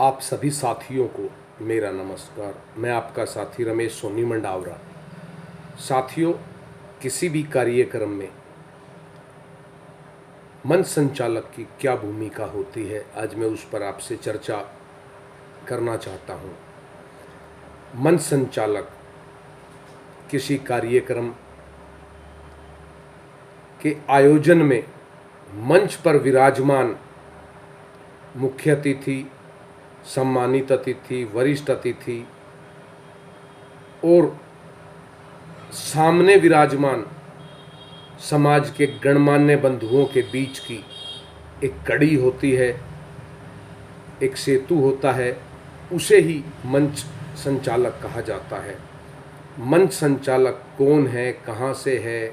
आप सभी साथियों को मेरा नमस्कार। मैं आपका साथी रमेश सोनी मंडावरा। साथियों, किसी भी कार्यक्रम में मंच संचालक की क्या भूमिका होती है, आज मैं उस पर आपसे चर्चा करना चाहता हूँ। मंच संचालक किसी कार्यक्रम के आयोजन में मंच पर विराजमान मुख्य अतिथि, सम्मानित अतिथि, वरिष्ठ अतिथि और सामने विराजमान समाज के गणमान्य बंधुओं के बीच की एक कड़ी होती है, एक सेतु होता है, उसे ही मंच संचालक कहा जाता है। मंच संचालक कौन है, कहाँ से है,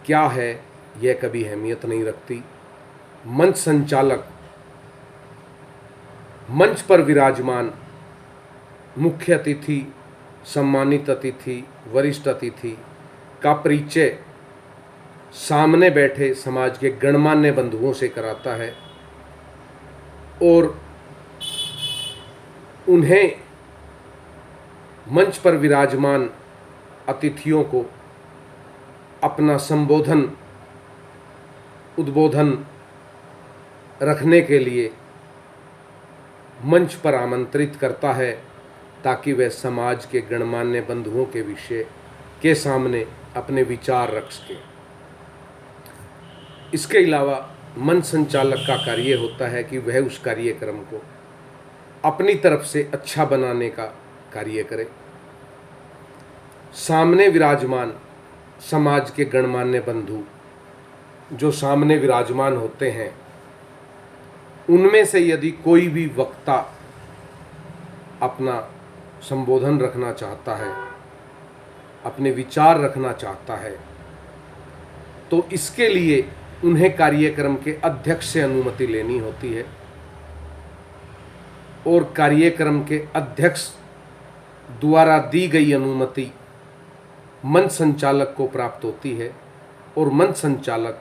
क्या है, यह कभी अहमियत नहीं रखती। मंच संचालक मंच पर विराजमान मुख्य अतिथि, सम्मानित अतिथि, वरिष्ठ अतिथि का परिचय सामने बैठे समाज के गणमान्य बंधुओं से कराता है और उन्हें मंच पर विराजमान अतिथियों को अपना संबोधन, उद्बोधन रखने के लिए मंच पर आमंत्रित करता है, ताकि वह समाज के गणमान्य बंधुओं के विषय के सामने अपने विचार रख सके। इसके अलावा मंच संचालक का कार्य होता है कि वह उस कार्यक्रम को अपनी तरफ से अच्छा बनाने का कार्य करे। सामने विराजमान समाज के गणमान्य बंधु जो सामने विराजमान होते हैं, उनमें से यदि कोई भी वक्ता अपना संबोधन रखना चाहता है, अपने विचार रखना चाहता है, तो इसके लिए उन्हें कार्यक्रम के अध्यक्ष से अनुमति लेनी होती है और कार्यक्रम के अध्यक्ष द्वारा दी गई अनुमति मंच संचालक को प्राप्त होती है और मंच संचालक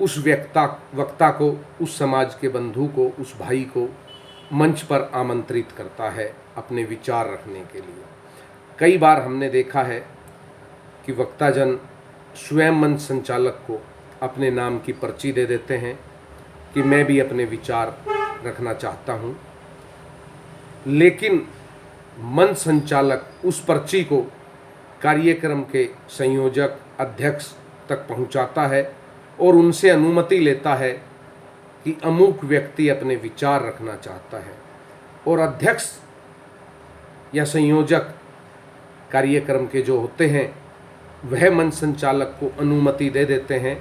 उस वक्ता को, उस समाज के बंधु को, उस भाई को मंच पर आमंत्रित करता है अपने विचार रखने के लिए। कई बार हमने देखा है कि वक्ताजन स्वयं मंच संचालक को अपने नाम की पर्ची दे देते हैं कि मैं भी अपने विचार रखना चाहता हूँ, लेकिन मंच संचालक उस पर्ची को कार्यक्रम के संयोजक, अध्यक्ष तक पहुँचाता है और उनसे अनुमति लेता है कि अमुक व्यक्ति अपने विचार रखना चाहता है, और अध्यक्ष या संयोजक कार्यक्रम के जो होते हैं वह मंच संचालक को अनुमति दे देते हैं,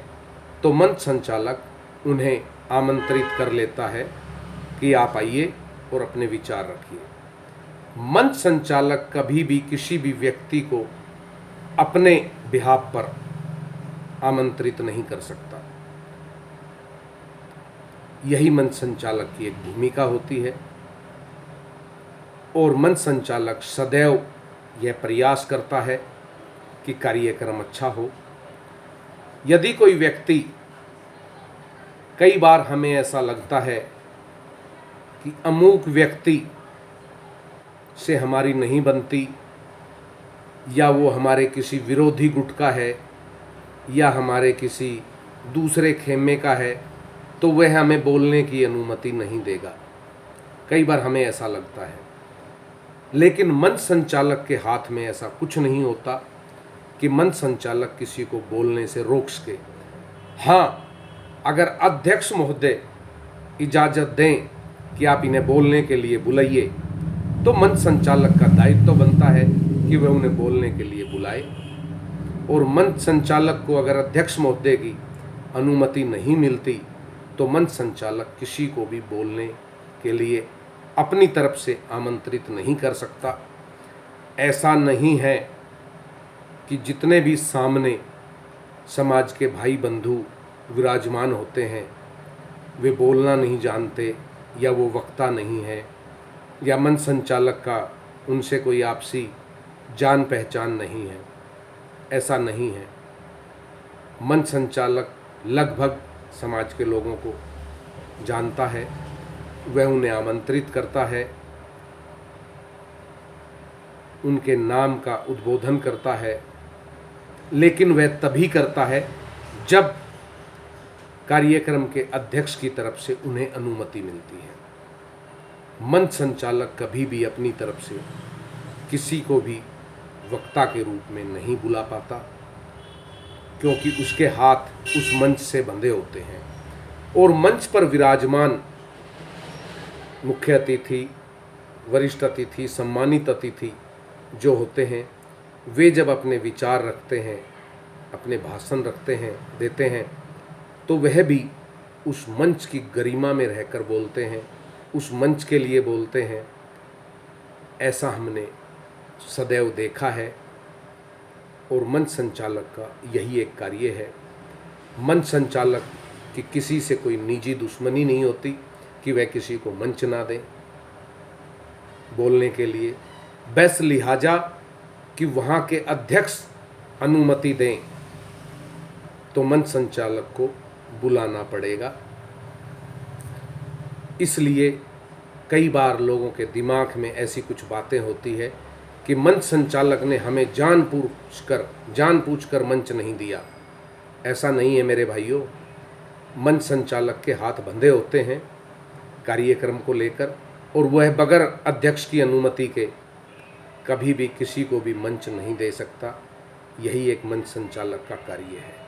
तो मंच संचालक उन्हें आमंत्रित कर लेता है कि आप आइए और अपने विचार रखिए। मंच संचालक कभी भी किसी भी व्यक्ति को अपने बिहाफ पर आमंत्रित नहीं कर सकता। यही मंच संचालक की एक भूमिका होती है और मंच संचालक सदैव यह प्रयास करता है कि कार्यक्रम अच्छा हो। यदि कोई व्यक्ति, कई बार हमें ऐसा लगता है कि अमुक व्यक्ति से हमारी नहीं बनती, या वो हमारे किसी विरोधी गुट का है, या हमारे किसी दूसरे खेमे का है, तो वह हमें बोलने की अनुमति नहीं देगा। कई बार हमें ऐसा लगता है, लेकिन मंच संचालक के हाथ में ऐसा कुछ नहीं होता कि मंच संचालक किसी को बोलने से रोक सके। हाँ, अगर अध्यक्ष महोदय इजाज़त दें कि आप इन्हें बोलने के लिए बुलाइए, तो मंच संचालक का दायित्व तो बनता है कि वह उन्हें बोलने के लिए बुलाए। और मंच संचालक को अगर अध्यक्ष महोदय की अनुमति नहीं मिलती, तो मंच संचालक किसी को भी बोलने के लिए अपनी तरफ से आमंत्रित नहीं कर सकता। ऐसा नहीं है कि जितने भी सामने समाज के भाई बंधु विराजमान होते हैं वे बोलना नहीं जानते, या वो वक्ता नहीं है, या मंच संचालक का उनसे कोई आपसी जान पहचान नहीं है। ऐसा नहीं है। मंच संचालक लगभग समाज के लोगों को जानता है वह उन्हें आमंत्रित करता है, उनके नाम का उद्बोधन करता है, लेकिन वह तभी करता है जब कार्यक्रम के अध्यक्ष की तरफ से उन्हें अनुमति मिलती है। मंच संचालक कभी भी अपनी तरफ से किसी को भी वक्ता के रूप में नहीं बुला पाता, क्योंकि उसके हाथ उस मंच से बंधे होते हैं और मंच पर विराजमान मुख्य अतिथि, वरिष्ठ अतिथि, सम्मानित अतिथि जो होते हैं, वे जब अपने विचार रखते हैं, अपने भाषण रखते हैं, देते हैं, तो वह भी उस मंच की गरिमा में रहकर बोलते हैं, उस मंच के लिए बोलते हैं। ऐसा हमने सदैव देखा है और मंच संचालक का यही एक कार्य है। मंच संचालक की किसी से कोई निजी दुश्मनी नहीं होती कि वह किसी को मंच ना दें बोलने के लिए, बस लिहाजा कि वहाँ के अध्यक्ष अनुमति दें तो मंच संचालक को बुलाना पड़ेगा। इसलिए कई बार लोगों के दिमाग में ऐसी कुछ बातें होती है कि मंच संचालक ने हमें जानबूझकर मंच नहीं दिया। ऐसा नहीं है मेरे भाइयों। मंच संचालक के हाथ बंधे होते हैं कार्यक्रम को लेकर, और वह बगैर अध्यक्ष की अनुमति के कभी भी किसी को भी मंच नहीं दे सकता। यही एक मंच संचालक का कार्य है।